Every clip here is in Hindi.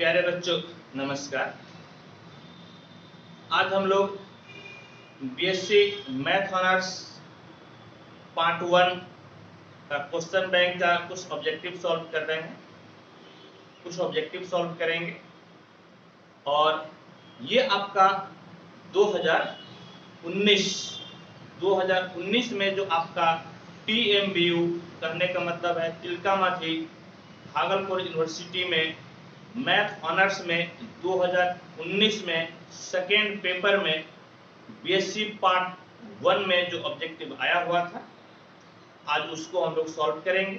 प्यारे बच्चों नमस्कार। आज हम लोग बीएससी मैथ ऑनर्स पार्ट 1 का क्वेश्चन बैंक का कुछ ऑब्जेक्टिव सॉल्व कर रहे हैं, कुछ ऑब्जेक्टिव सॉल्व करेंगे। और ये आपका 2019 में जो आपका TMBU करने का मतलब है तिलका मांझी भागलपुर यूनिवर्सिटी में मैथ ऑनर्स में 2019 में सेकेंड पेपर में बीएससी पार्ट 1 में जो ऑब्जेक्टिव आया हुआ था, आज उसको हम लोग सॉल्व करेंगे।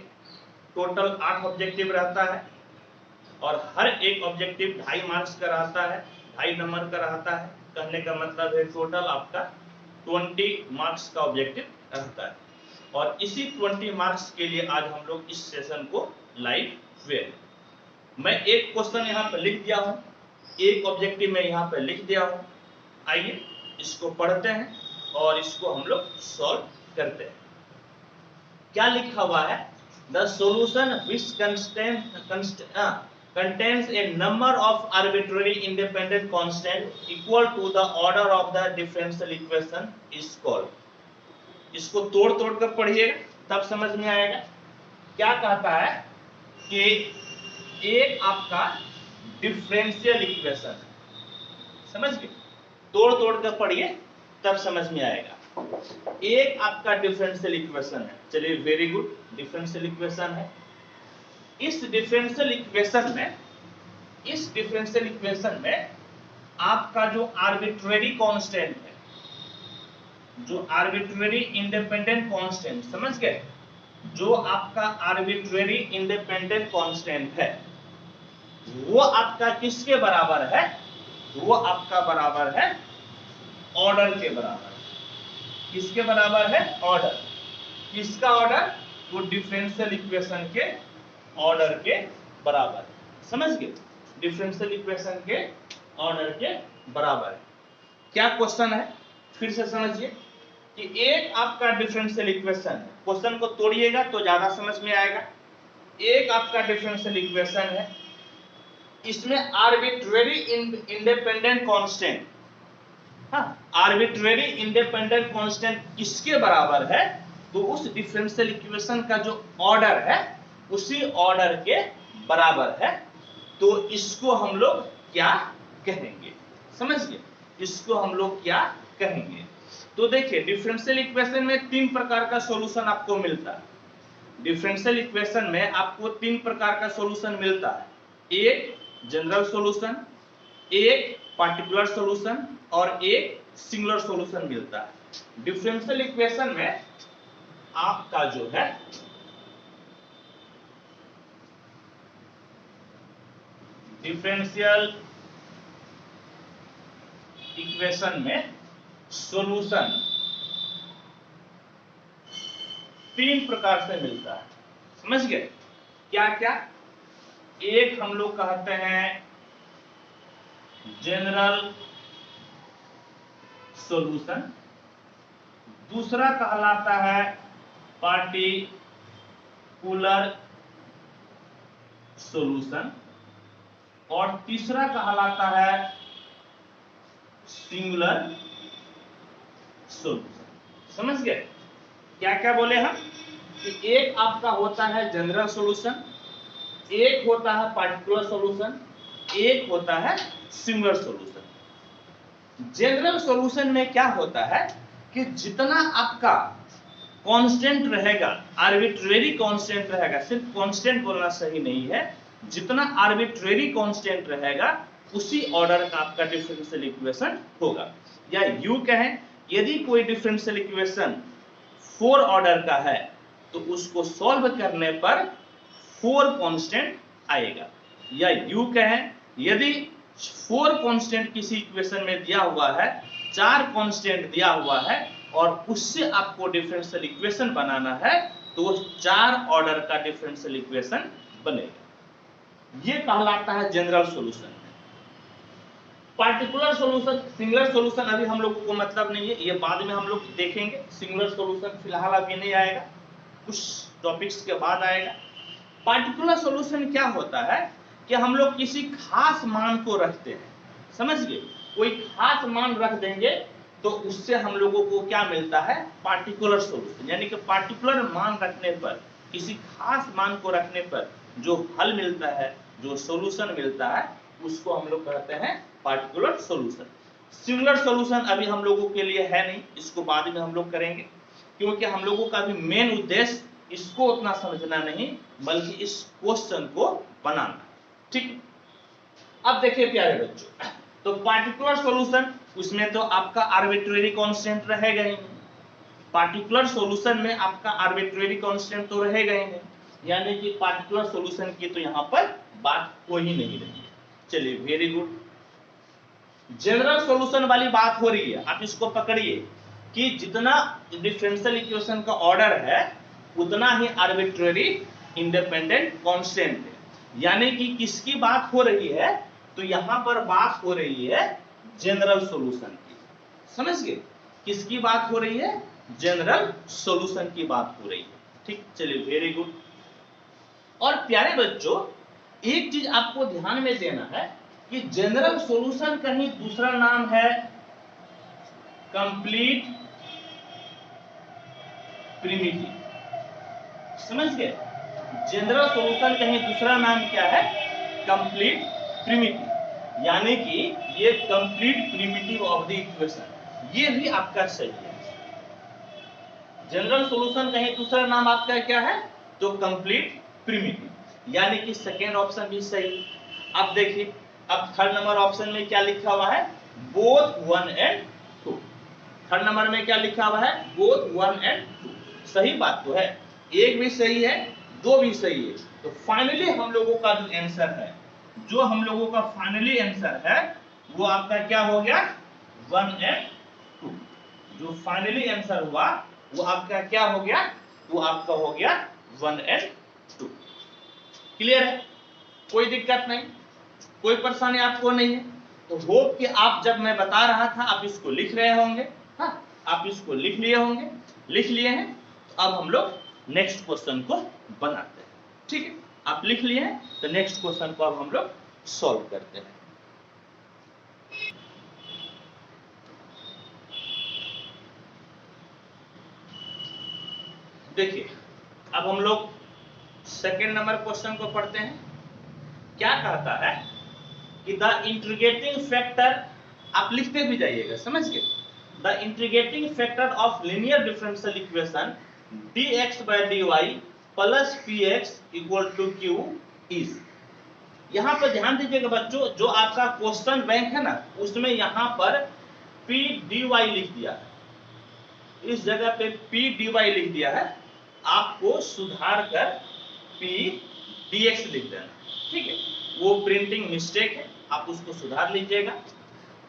टोटल 8 ऑब्जेक्टिव रहता है और हर एक ऑब्जेक्टिव 2.5 मार्क्स का रहता है, 2.5 नंबर का रहता है। कहने का मतलब है टोटल आपका 20 मार्क्स का ऑब्जेक्टिव रहता है। और इसी 20 मार्क्स के लिए आज हम लोग इस सेशन को लाइव हुए। मैं एक क्वेश्चन यहाँ पर लिख दिया हूँ, एक ऑब्जेक्टिव में यहाँ पर लिख दिया हूँ। आइए इसको पढ़ते हैं और इसको हम लोग सॉल्व करते हैं। क्या लिखा हुआ है? The solution which contains a number of arbitrary independent constant equal to the order of the differential equation is called। इसको तोड़ तोड़ कर पढ़िएगा तब समझ में आएगा। क्या कहता है कि एक आपका डिफरेंशियल इक्वेशन, समझ गए? तोड़ तोड़ कर पढ़िए तब समझ में आएगा। एक आपका डिफरेंशियल इक्वेशन है, चलिए वेरी गुड, डिफरेंशियल इक्वेशन है। इस डिफरेंशियल इक्वेशन में आपका जो आर्बिट्रेरी कांस्टेंट है, जो आर्बिट्रेरी इंडिपेंडेंट कांस्टेंट, समझ गए? जो आपका आर्बिट्रेरी इंडिपेंडेंट कांस्टेंट है वो आपका किसके बराबर है? वो आपका बराबर है ऑर्डर के बराबर। किसके बराबर है? ऑर्डर। किसका ऑर्डर? वो डिफरेंशियल इक्वेशन के ऑर्डर के बराबर। समझ गए? डिफरेंशियल इक्वेशन के ऑर्डर के बराबर है। क्या क्वेश्चन है फिर से समझिए कि एक आपका डिफरेंशियल इक्वेशन है। क्वेश्चन को तोड़िएगा तो ज्यादा समझ में आएगा। एक आपका डिफरेंशियल इक्वेशन है, इसमें arbitrary independent constant, arbitrary independent constant किसके बराबर है? तो उस डिफरेंशियल इक्वेशन का जो ऑर्डर है उसी ऑर्डर के बराबर है। तो इसको हम लोग क्या कहेंगे? समझ गए? इसको हम लोग क्या कहेंगे? तो देखिए डिफरेंशियल इक्वेशन में 3 प्रकार का सॉल्यूशन आपको मिलता है। डिफरेंशियल इक्वेशन में आपको 3 प्रकार का सॉल्यूशन मिलता है। एक जनरल सॉल्यूशन, एक पार्टिकुलर सॉल्यूशन और एक सिंगुलर सॉल्यूशन मिलता है। डिफरेंशियल इक्वेशन में आपका जो है डिफरेंशियल इक्वेशन में सॉल्यूशन 3 प्रकार से मिलता है। समझ गए? क्या क्या? एक हम लोग कहते हैं जनरल सॉल्यूशन, दूसरा कहलाता है पार्टिकुलर सॉल्यूशन और तीसरा कहलाता है सिंगुलर सॉल्यूशन। समझ गए? क्या क्या बोले हम कि एक आपका होता है जनरल सॉल्यूशन, एक होता है पार्टिकुलर सॉल्यूशन, एक होता है सिंगुलर सॉल्यूशन। जनरल सॉल्यूशन में क्या होता है कि जितना आपका कांस्टेंट रहेगा, आर्बिट्रेरी कांस्टेंट रहेगा, सिर्फ कांस्टेंट बोलना सही नहीं है, जितना आर्बिट्रेरी कांस्टेंट रहेगा उसी ऑर्डर का आपका डिफरेंशियल इक्वेशन होगा। या यूं कहें, यदि कोई डिफरेंशियल इक्वेशन 4 ऑर्डर का है तो उसको सॉल्व करने पर 4 कांस्टेंट आएगा। या यूं कहें, यदि 4 कांस्टेंट किसी इक्वेशन में दिया हुआ है, 4 कांस्टेंट दिया हुआ है और उससे आपको डिफरेंशियल इक्वेशन बनाना है तो 4 ऑर्डर का डिफरेंशियल इक्वेशन बनेगा। ये कहलाता है general solution. Particular solution, singular solution अभी हम लोगों को मतलब नहीं है, ये बाद में हम लोग देखेंगे। सिंगुलर सॉल्यूशन फिलहाल अभी नहीं आएगा, कुछ टॉपिक्स के बाद आएगा। पार्टिकुलर सॉल्यूशन क्या होता है कि हम लोग किसी खास मान को रखते हैं, समझ गए, कोई खास मान रख देंगे तो उससे हम लोगों को क्या मिलता है, पार्टिकुलर सॉल्यूशन। यानी कि पार्टिकुलर मान रखने पर, किसी खास मान को रखने पर जो हल मिलता है, जो सॉल्यूशन मिलता है, उसको हम लोग कहते हैं पार्टिकुलर सॉल्यूशन। सिंगुलर सॉल्यूशन अभी हम लोगों के लिए है नहीं, इसको बाद में हम लोग करेंगे, क्योंकि हम लोगों का भी मेन उद्देश्य इसको उतना समझना नहीं, बल्कि इस क्वेश्चन को बनाना। ठीक, अब देखिए प्यारे बच्चों, तो पार्टिकुलर सॉल्यूशन, उसमें तो आपका आर्बिट्रेरी कांस्टेंट रहेगा ही नहीं। पार्टिकुलर सॉल्यूशन में आपका आर्बिट्रेरी कांस्टेंट तो रहेगा ही नहीं, यानी कि पार्टिकुलर सॉल्यूशन की तो यहां पर बात हो ही नहीं रही है। चलिए, वेरी गुड। जनरल सॉल्यूशन वाली बात हो रही है, आप इसको पकड़िए कि जितना डिफरेंशियल इक्वेशन का ऑर्डर है उतना ही आर्बिट्रेरी इंडिपेंडेंट कांस्टेंट है। यानी कि किसकी बात हो रही है, तो यहां पर बात हो रही है जनरल सॉल्यूशन की, समझ गए, किसकी बात हो रही है, जनरल सॉल्यूशन की बात हो रही है। ठीक, चलिए, वेरी गुड। और प्यारे बच्चों, एक चीज आपको ध्यान में देना है कि जनरल सॉल्यूशन का ही दूसरा नाम है कंप्लीट प्रिमिटिव, समझ गए। जनरल सॉल्यूशन का ही दूसरा नाम क्या है, कंप्लीट प्रिमिटिव, यानी कि ये complete primitive of the equation, ये भी आपका सही है। जनरल सॉल्यूशन का ही दूसरा नाम आपका क्या है, तो कंप्लीट प्रिमिटिव, यानी कि सेकेंड ऑप्शन भी सही। अब देखिए, अब थर्ड नंबर ऑप्शन में क्या लिखा हुआ है, बोथ 1 एंड 2। थर्ड नंबर में क्या लिखा हुआ है, बोथ 1 एंड 2। सही बात तो है, एक भी सही है, दो भी सही है। तो फाइनली हम लोगों का जो आंसर है, जो हम लोगों का फाइनली आंसर है, वो आपका क्या हो गया, 1 एंड 2। जो फाइनली आंसर हुआ वो आपका क्या हो गया, वो आपका हो गया 1 एंड 2। क्लियर है, कोई दिक्कत नहीं, कोई परेशानी आपको नहीं है। तो होप कि आप, जब मैं बता रहा था, आप इसको लिख रहे होंगे। हाँ, आप इसको लिख लिए होंगे, लिख लिए हैं। तो अब हम लोग नेक्स्ट क्वेश्चन को बनाते हैं। ठीक है, आप लिख लिए हैं, तो नेक्स्ट क्वेश्चन को अब हम लोग सॉल्व करते हैं। देखिए, अब हम लोग सेकेंड नंबर क्वेश्चन को पढ़ते हैं। क्या कहता है कि द इंटीग्रेटिंग फैक्टर, आप लिखते भी जाइएगा, समझ गए, the integrating factor of linear differential equation dx by dy plus px equal to q is. यहां पर ध्यान दीजिएगा बच्चों, जो आपका क्वेश्चन बैंक है ना, उसमें यहां पर p dy लिख दिया है, इस जगह पे p dy लिख दिया है, आपको सुधार कर p dx लिख देना। ठीक है, वो प्रिंटिंग मिस्टेक है, आप उसको सुधार लीजिएगा।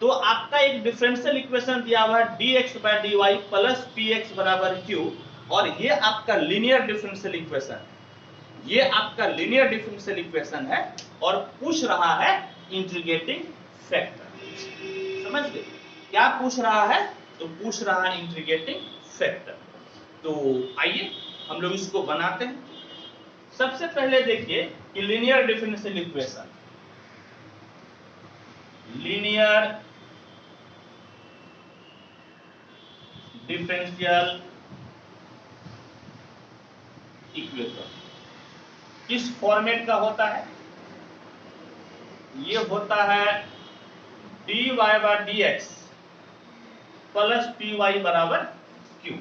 तो आपका एक डिफरेंशियल इक्वेशन दिया हुआ है dx by dy plus px बराबर q, और ये आपका लीनियर डिफरेंशियल इक्वेशन है, ये आपका लीनियर डिफरेंशियल इक्वेशन है, और पूछ रहा है इंटीग्रेटिंग फैक्टर। समझ गए, क्या पूछ रहा है, तो पूछ रहा है इंटीग्रेटिंग फैक्टर। तो आइए हम लोग इसको बनाते हैं। सबसे पहले देखिए कि linear differential equation, linear differential equation किस फॉर्मेट का होता है, ये होता है dy by dx plus py बराबर q,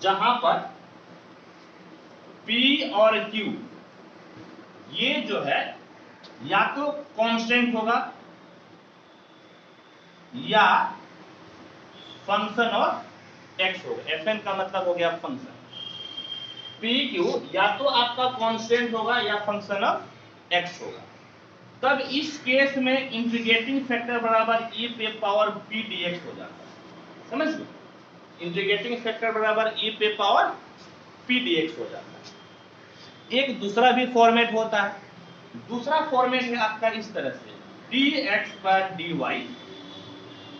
जहां पर p और q ये जो है या तो कांस्टेंट होगा या फंक्शन ऑफ x होगा। fn का मतलब हो गया फंक्शन, pq या तो आपका कांस्टेंट होगा या फंक्शन ऑफ x होगा। तब इस केस में इंटीग्रेटिंग फैक्टर बराबर e पे पावर p dx हो जाता है, समझ लो, इंटीग्रेटिंग फैक्टर बराबर e पे पावर p dx हो जाता है। एक दूसरा भी फॉर्मेट होता है, दूसरा फॉर्मेट है आपका इस तरह से dx by dy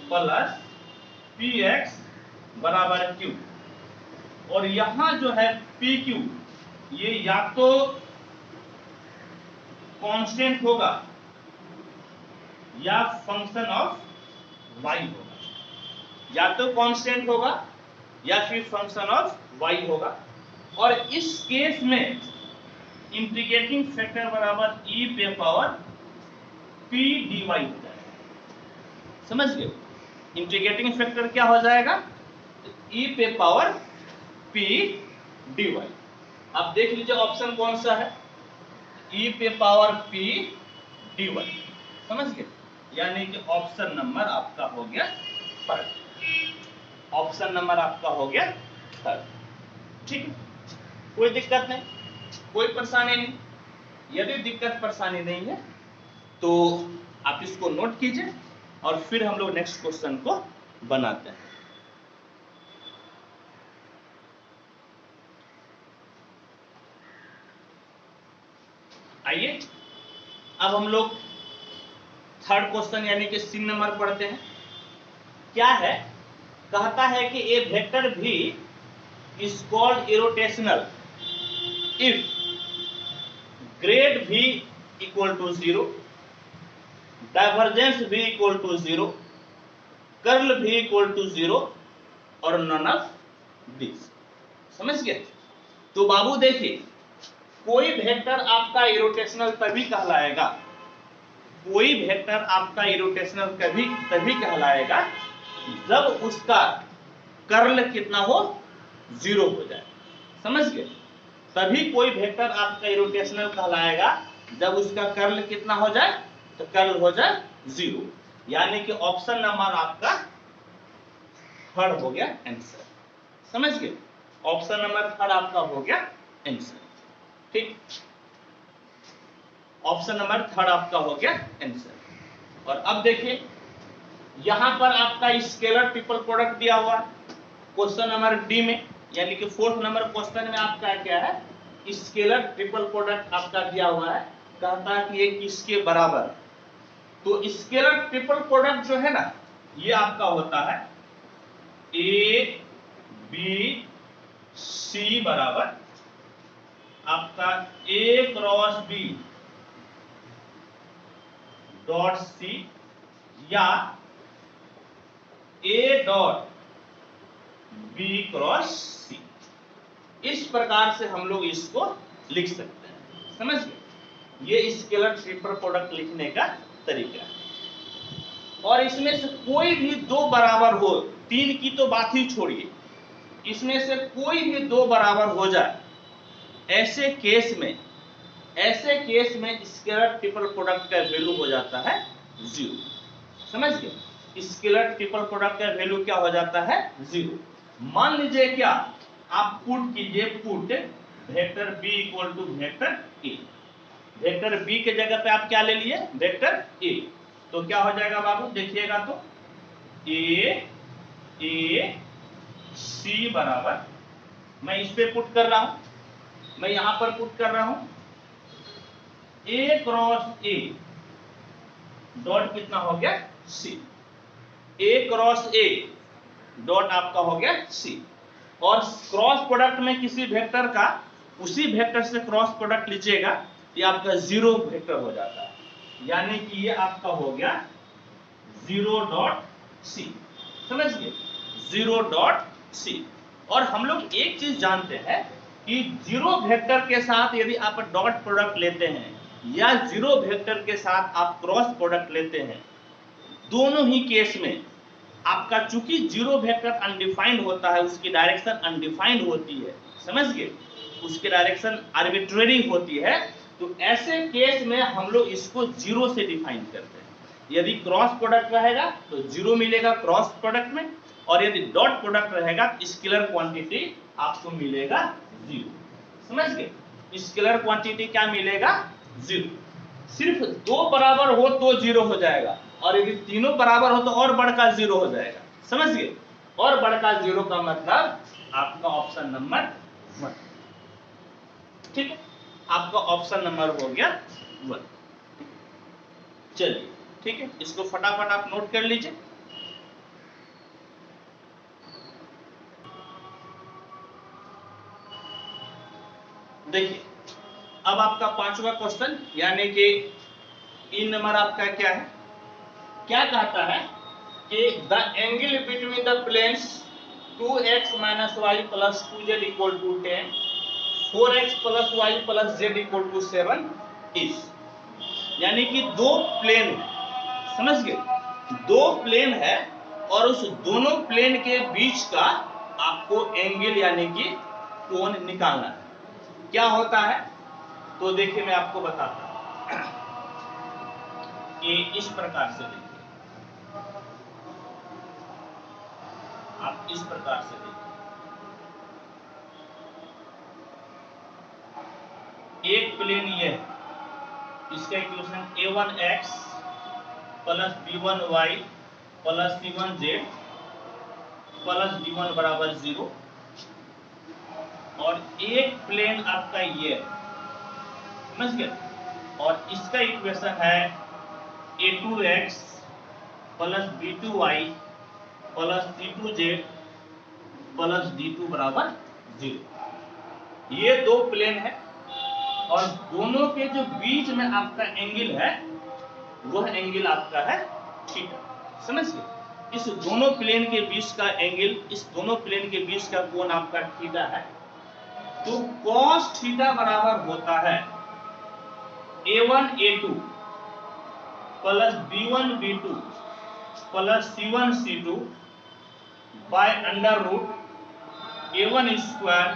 plus px बराबर q, और यहां जो है pq ये या तो कांस्टेंट होगा या फंक्शन ऑफ y होगा, या तो कांस्टेंट होगा या फिर फंक्शन ऑफ y होगा। और इस केस में इंटीग्रेटिंग फैक्टर बराबर e पे पावर p dy हो जाएगा। समझ गए? इंटीग्रेटिंग फैक्टर क्या हो जाएगा? e पे पावर p dy। अब देख लीजिए ऑप्शन कौन सा है, e पे पावर p dy। समझ गए? यानी कि ऑप्शन नंबर आपका हो गया थर्ड। ऑप्शन नंबर आपका हो गया थर्ड। ठीक है, कोई दिक्कत नहीं, कोई परेशानी नहीं। यदि दिक्कत परेशानी नहीं है तो आप इसको नोट कीजिए और फिर हम लोग नेक्स्ट क्वेश्चन को बनाते हैं। आइए अब हम लोग थर्ड क्वेश्चन यानी कि सी नंबर पढ़ते हैं। क्या है? कहता है कि ए वेक्टर भी is called irrotational if grad v equal to 0, divergence v equal to 0, curl v equal to 0 और नन ऑफ दिस। समझ गए? तो बाबू देखिए, कोई वेक्टर आपका इरोटेशनल तभी कहलाएगा, कोई वेक्टर आपका इरोटेशनल तभी कहलाएगा जब उसका कर्ल कितना हो? 0 हो जाए। समझ गए? तभी कोई वेक्टर आपका इरोटेशनल कहलाएगा जब उसका कर्ल कितना हो जाए? तो कर्ल हो जाए 0। यानी कि ऑप्शन नंबर आपका थर्ड हो गया आंसर। समझ गए? ऑप्शन नंबर थर्ड आपका हो गया आंसर। ठीक, ऑप्शन नंबर थर्ड आपका हो गया आंसर। और अब देखिए यहां पर आपका स्केलर ट्रिपल प्रोडक्ट दिया हुआ है क्वेश्चन नंबर डी में, यानी कि फोर्थ नंबर क्वेश्चन में आपका क्या है? स्केलर ट्रिपल प्रोडक्ट आपका दिया हुआ है। कहता है कि ये किसके बराबर? तो स्केलर ट्रिपल प्रोडक्ट जो है ना, ये आपका होता है ए बी सी बराबर आपका ए क्रॉस बी डॉट सी या ए डॉट बी क्रॉस सी। इस प्रकार से हम लोग इसको लिख सकते हैं। समझ गए? ये स्केलर ट्रिपल प्रोडक्ट लिखने का तरीका है। और इसमें से कोई भी दो बराबर हो, तीन की तो बात ही छोड़िए, इसमें से कोई भी दो बराबर हो जाए, ऐसे केस में स्केलर ट्रिपल प्रोडक्ट का वैल्यू हो जाता है 0। समझ गए? स्केलर ट्रिपल प्रोडक्ट का वैल्यू क्या हो जाता है? 0। मान लीजिए क्या, आप पुट कीजिए, put vector b equal to vector a। Vector b के जगह पे आप क्या ले लिए? Vector a। तो क्या हो जाएगा बाबू? देखिएगा तो a c बराबर, मैं इस पे पुट कर रहा हूं, मैं यहां पर पुट कर रहा हूं a क्रॉस a डॉट कितना हो गया? c। a cross a dot आपका हो गया c। और क्रॉस प्रोडक्ट में किसी वेक्टर का उसी वेक्टर से क्रॉस प्रोडक्ट लीजिएगा, ये आपका 0 वेक्टर हो जाता है। यानी कि ये आपका हो गया 0 डॉट सी। समझ गए? 0 डॉट सी। और हम लोग एक चीज जानते हैं कि 0 वेक्टर के साथ यदि आप डॉट प्रोडक्ट लेते हैं या 0 वेक्टर के साथ आप क्रॉस प्रोडक्ट लेते हैं, दोनों ही केस में आपका चूंकि 0 वेक्टर अनडिफाइंड होता है, उसकी डायरेक्शन अनडिफाइंड होती है। समझ गए? उसकी डायरेक्शन आर्बिट्रेरी होती है। तो ऐसे केस में हम लोग इसको 0 से डिफाइन करते हैं। यदि क्रॉस प्रोडक्ट रहेगा तो 0 मिलेगा क्रॉस प्रोडक्ट में, और यदि डॉट प्रोडक्ट रहेगा स्केलर क्वांटिटी आपको मिलेगा 0। समझ गए? स्केलर क्वांटिटी क्या मिलेगा? 0। सिर्फ दो बराबर हो तो 0 हो जाएगा, और यदि तीनों बराबर हो तो और बड़का 0 हो जाएगा। समझ गए? और बड़का 0 का मतलब आपका ऑप्शन नंबर 1। ठीक है, आपका ऑप्शन नंबर हो गया 1। चलिए ठीक है, इसको फटाफट आप नोट कर लीजिए। देखिए अब आपका पांचवा क्वेश्चन, यानी कि इन नंबर आपका क्या है, क्या कहता है कि the angle between the planes 2x - y + 2z = 10, 4x + y + z = 7 is, यानी कि दो प्लेन, समझ गए, दो प्लेन है और उस दोनों प्लेन के बीच का आपको एंगल यानी कि कोण निकालना है। क्या होता है तो देखिए मैं आपको बताता हूं कि इस प्रकार से देखिए, आप इस प्रकार से देखिए, एक प्लेन ये है, इसका equation a1x + b1y + c1z + d1 = 0, और एक प्लेन आपका ये है, समझ गए, और इसका इक्वेशन है a2x + b2y + c2z + d2 = 0। ये दो प्लेन है और दोनों के जो बीच में आपका एंगल है वह एंगल आपका है थीटा, समझ गए। इस दोनों प्लेन के बीच का एंगल, इस दोनों प्लेन के बीच का कोण आपका थीटा है। तो cos थीटा बराबर होता है a1 a2 + b1 b2 + c1 c2 by √ a1 square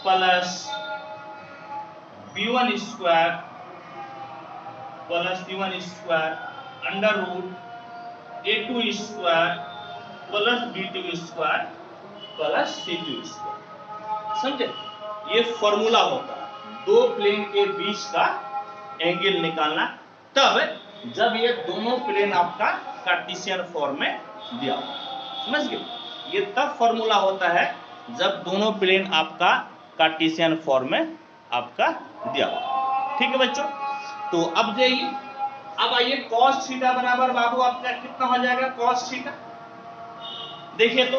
plus b1 square plus c1 square √ a2 square plus b2 square plus c2 square, समझे। ये फॉर्मूला होता है दो प्लेन के बीच का एंगल निकालना, तब जब ये दोनों प्लेन आपका कार्टेशियन फॉर्म में दिया हो, समझ गए। ये तब फॉर्मूला होता है जब दोनों प्लेन आपका कार्टेशियन फॉर्म में आपका दिया हो, ठीक है बच्चों। तो अब जाइए, अब आइए cos थीटा बराबर बाबू आपका कितना हो जाएगा cos थीटा, देखिए तो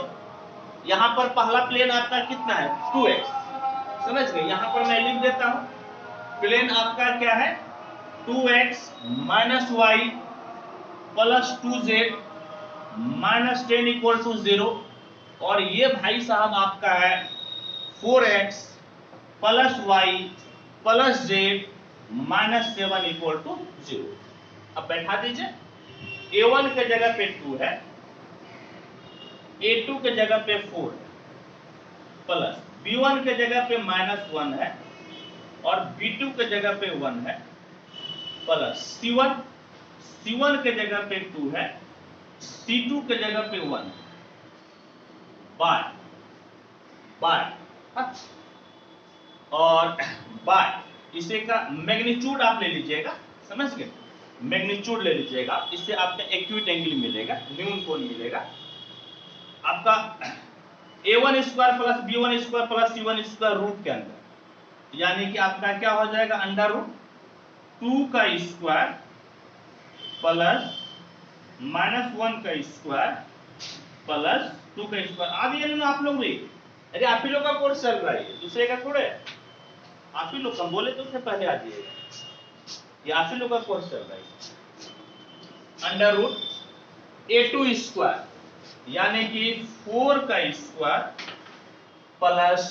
यहां पर पहला प्लेन आपका कितना है 2x, समझ गए। यहां पर मैं लिख देता हूं, प्लेन आपका क्या है 2x - y + 2z - 10 = 0, और ये भाई साहब आपका है 4x + y + z - 7 = 0। अब बैठा दीजिए, a1 के जगह पे 2 है, a2 के जगह पे 4 है, प्लस b1 के जगह पे -1 है और b2 के जगह पे 1 है, प्लस c1 के जगह पे 2 है, c2 के जगह पे 1 है, बाय और बाय इसे का मैग्नीट्यूड आप ले लीजिएगा, समझ गए, मैग्नीट्यूड ले लीजिएगा, इससे आपका एक्यूट एंगल मिलेगा, न्यून कोण मिलेगा आपका a1 square plus b1 square plus c1 square root के अंदर, यानी कि आपका क्या हो जाएगा √2 का स्क्वायर प्लस -1 का स्क्वायर प्लस 2 का स्क्वायर। आ गए ना आप लोग भी, अरे आप ही लोग का कोर्स चल रहा है, दूसरे का थोड़े, आप ही लोग कम बोले तो उससे पहले आ जाइएगा, ये आप ही लोग का कोर्स चल रहा है। √a2 स्क्वायर यानी कि 4 का स्क्वायर प्लस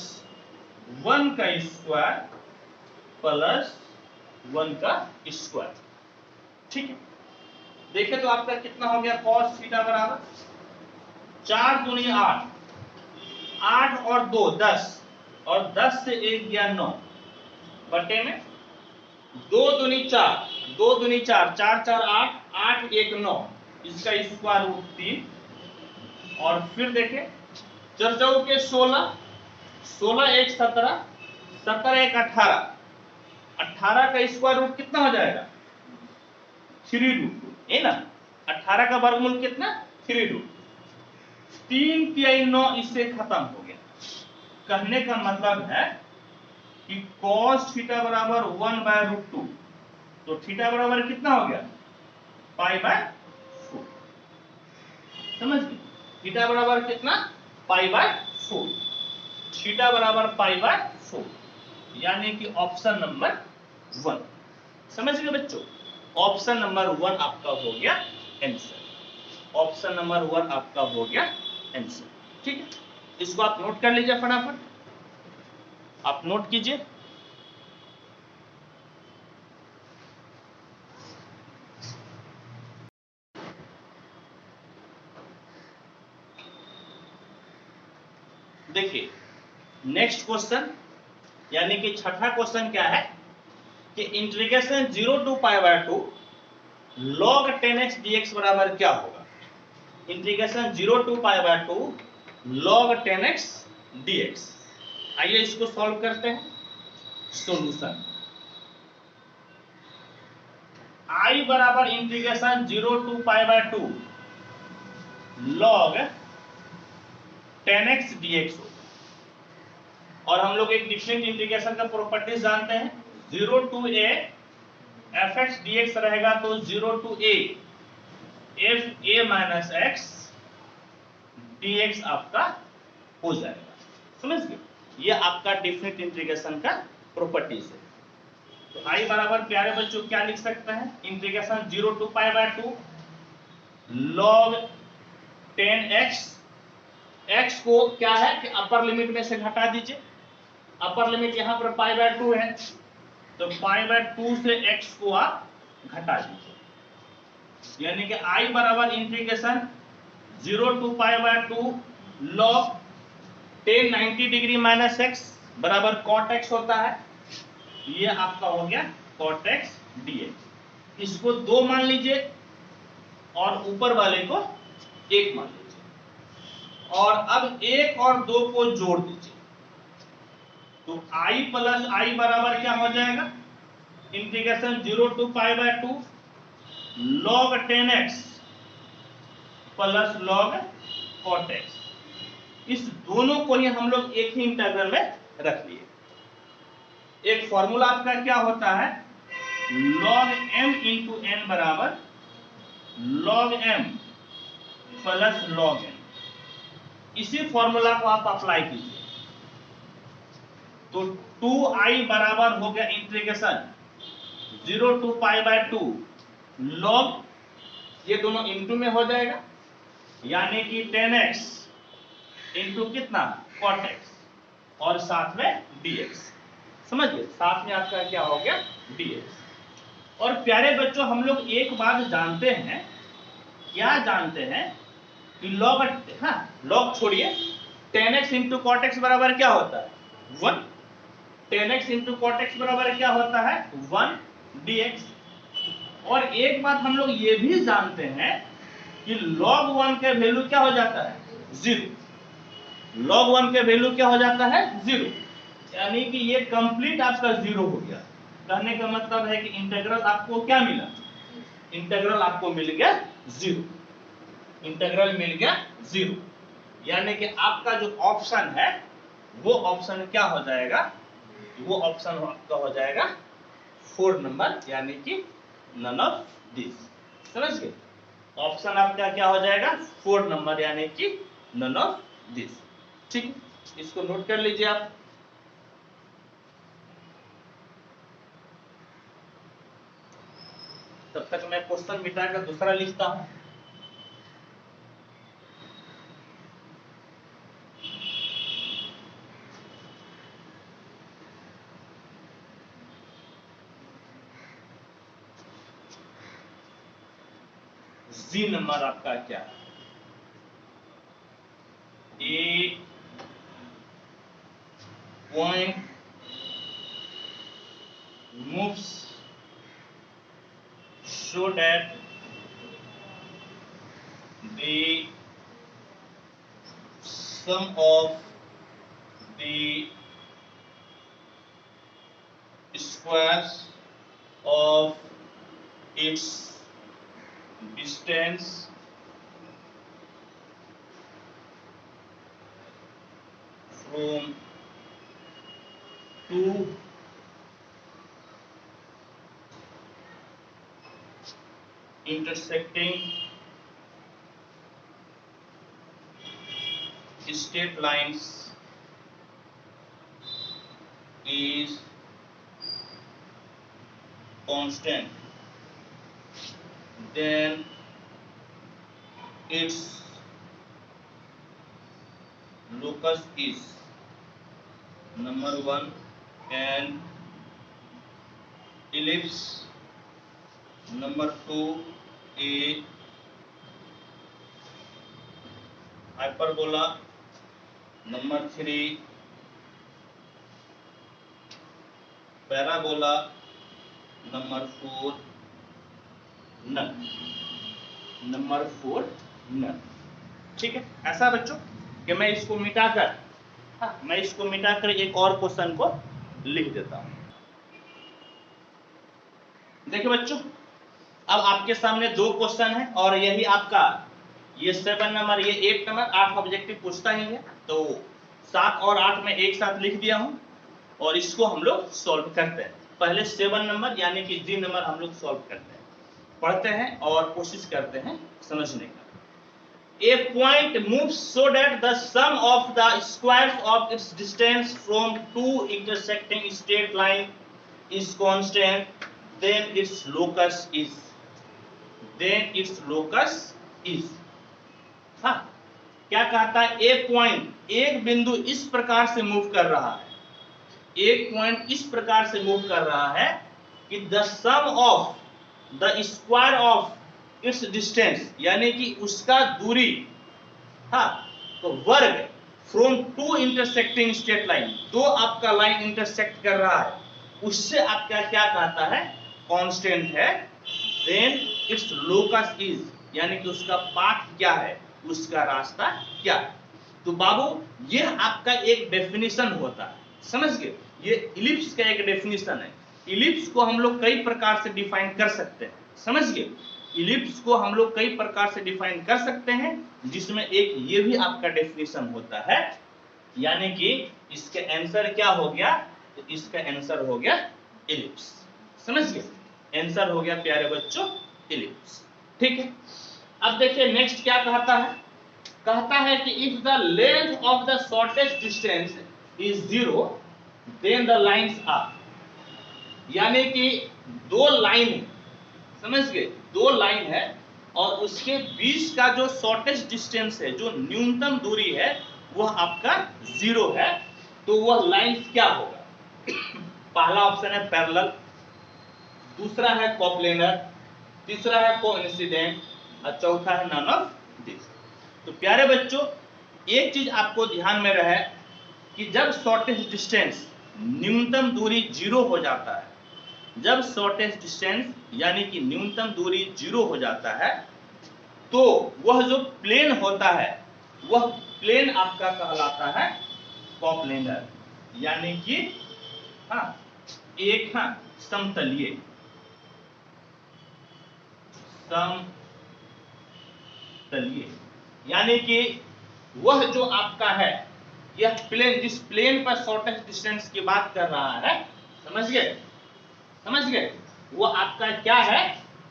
1 का स्क्वायर प्लस 1 का स्क्वायर, ठीक है। देखिए तो आपका कितना हो गया cos थीटा बराबर 4 दूनी 8, 8 और 2 10, और 10 से 1 गया 9, बटे में 2 दूनी 4, 2 दूनी 4, 4 4 8, 8 1 9, इसका स्क्वायर रूट 3, और फिर देखें 4 4 के 16, 16 1 17, 17 1 18, 18 का स्क्वायर रूट कितना हो जाएगा 3√2, है ना। 18 का वर्गमूल कितना 3√2, 3 3 9, इससे खत्म हो गया। कहने का मतलब है कि cos थीटा बराबर 1/√2, तो थीटा बराबर कितना हो गया π/4, समझ गए। थीटा बराबर कितना π/4, थीटा बराबर π/4, यानी कि ऑप्शन नंबर 1। समझ गए बच्चों, ऑप्शन नंबर 1 आपका हो गया आंसर। ऑप्शन नंबर 1 आपका हो गया आंसर। ठीक है, इसको आप नोट कर लीजिए फटाफट, आप नोट कीजिए। देखिए नेक्स्ट क्वेश्चन, यानी कि छठा क्वेश्चन क्या है कि integration 0 to pi by 2 log 10x dx बराबर क्या होगा। Integration 0 to pi by 2 log 10x dx। आइए इसको सॉल्व करते हैं। सॉल्यूशन I बराबर integration 0 to pi by 2 log 10x dx होगा। और हम लोग एक डिफरेंट इंटीग्रेशन का प्रॉपर्टीज जानते हैं, 0 टू a fx dx रहेगा तो 0 to a f a minus x dx आपका हो जाएगा। समझ गए, ये आपका डिफरेंट इंटीग्रेशन का प्रॉपर्टीज है। तो I बराबर प्यारे बच्चों क्या लिख सकते हैं, integration 0 to pi by 2 log 10x, x को क्या है कि अपर लिमिट में से घटा दीजिए। अपर लिमिट यहां पर पाई बाय 2 है, तो पाई बाय 2 से x को आप घटा दीजिए, यानी कि I बराबर integration 0 to pi by 2 log 10 90 degree minus x बराबर cot x होता है। ये आपका हो गया cot x dx। इसको 2 मान लीजिए और ऊपर वाले को 1 मान लीजिए, और अब 1 और 2 को जोड़ दीजिए, तो I प्लस I बराबर क्या हो जाएगा, integration 0 to pi by 2 log 10x plus log cot x। इस दोनों को ही हम लोग एक ही इंटीग्रल में रख लिए। एक फॉर्मूला आपका क्या होता है, log m इंटू n बराबर log m plus log n। इसी फॉर्मूला को आप अप्लाई कीजिए, तो 2i बराबर हो गया integration 0 to pi by 2 log, ये दोनों इंटू में हो जाएगा, यानी कि 10x इंटू कितना cot x और साथ में dx। समझिए, साथ में आपका क्या हो गया dx। और प्यारे बच्चों हम लोग एक बात जानते हैं, क्या जानते हैं कि log, हाँ log छोड़िए, 10x इंटू cot x बराबर क्या होता है 1, 10x इंटू cot x बराबर क्या होता है 1 dx। और एक बात हम लोग ये भी जानते हैं कि log 1 का वैल्यू क्या हो जाता है 0, log 1 का वैल्यू क्या हो जाता है 0, यानी कि ये कंप्लीट आपका 0 हो गया। कहने का मतलब है कि इंटीग्रल आपको क्या मिला, इंटीग्रल आपको मिल गया 0, इंटीग्रल मिल गया 0, यानी कि आपका जो ऑप्शन है वो ऑप्शन क्या हो जाएगा, वो ऑप्शन आपका हो जाएगा 4 नंबर, यानी कि नन ऑफ दिस। समझ गए, ऑप्शन आपका क्या हो जाएगा 4 नंबर, यानी कि नन ऑफ दिस। ठीक, इसको नोट कर लीजिए आप। तब तक मैं क्वेश्चन मिटाकर दूसरा लिखता हूं। जी नंबर आपका क्या है, ए point moves so that the sum of the squares of its distance from two intersecting straight lines is constant, then its locus is number 1 and ellipse, number 2 a hyperbola, number 3 parabola, number 4 null, number 4 नल। ठीक है, ऐसा बच्चों कि मैं इसको मिटाकर एक और क्वेश्चन को लिख देता हूं। देखिए बच्चों, अब आपके सामने 2 क्वेश्चन है और यही आपका ये 7 नंबर, ये 8 नंबर 8 ऑब्जेक्टिव पूछता ही है, तो 7 और 8 में एक साथ लिख दिया हूं और इसको हम लोग सॉल्व करते हैं। पहले 7 नंबर यानी कि जी नंबर हम लोग सॉल्व करते हैं, पढ़ते हैं और कोशिश करते हैं समझने का। A point moves so that the sum of the squares of its distance from two intersecting straight line is constant, then its locus is। हाँ, क्या कहता है? एक पॉइंट, एक बिंदु इस प्रकार से मूव कर रहा है, एक पॉइंट इस प्रकार से मूव कर रहा है कि the sum of the square of its distance, यानी कि उसका दूरी, हाँ, तो वर्ग from two intersecting straight line, दो आपका लाइन इंटरसेक्ट कर रहा है, उससे आपका क्या कहता है? कांस्टेंट है। देन इट्स लोकस इज, यानी कि उसका पाथ क्या है, उसका रास्ता क्या है। तो बाबू ये आपका एक डेफिनेशन होता है, समझ गए? ये इलिप्स का एक डेफिनेशन है। इलिप्स को हम लोग कई प्रकार से डिफाइन कर सकते हैं, समझ गए? इलिप्स को हम लोग कई प्रकार से डिफाइन कर सकते हैं, जिसमें एक ये भी आपका डेफिनेशन होता है, यानी कि इसका आंसर क्या हो गया? तो इसका आंसर हो गया इलिप्स, समझ गए? आंसर हो गया प्यारे बच्चों इलिप्स। ठीक है, अब देखिए नेक्स्ट क्या कहता है? कहता है कि if the length of the shortest distance is 0 then the lines are, यानी कि दो लाइन, समझ गए? दो लाइन है और उसके बीच का जो शॉर्टेस्ट डिस्टेंस है, जो न्यूनतम दूरी है, वह आपका 0 है, तो वह लाइन क्या होगा? पहला ऑप्शन है पैरेलल, दूसरा है कोप्लेनर, तीसरा है कोइंसिडेंट और चौथा है नन ऑफ दिस। तो प्यारे बच्चों एक चीज आपको ध्यान में रहे कि जब शॉर्टेस्ट डिस्टेंस, न्यूनतम दूरी 0 हो जाता है, जब शॉर्टेस्ट डिस्टेंस यानी कि न्यूनतम दूरी 0 हो जाता है, तो वह जो प्लेन होता है, वह प्लेन आपका कहलाता है कोप्लेनर, यानी कि हाँ एक समतलीय, यानी कि वह जो आपका है, यह प्लेन, जिस प्लेन पर शॉर्टेस्ट डिस्टेंस की बात कर रहा है, समझ गए? समझ गए? वो आपका क्या है?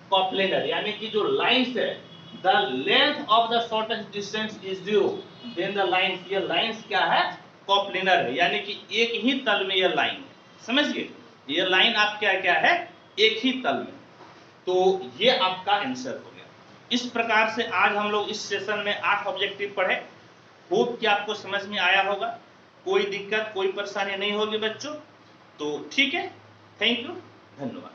कोप्लेनर, यानी कि जो लाइंस है, the length of the shortest distance is 0 then the lines, ये लाइंस क्या है? कोप्लेनर है, यानी कि एक ही तल में ये लाइन है, समझ गए? ये लाइन आप क्या है? एक ही तल में। तो ये आपका आंसर हो गया। इस प्रकार से आज हम लोग इस सेशन में 8 ऑब्जेक्टिव पढ़े। होप कि आपको समझ में आया होगा, कोई दिक्कत कोई परेशानी नहीं होगी बच्चों। तो ठीक है, थैंक यू, धन्यवाद।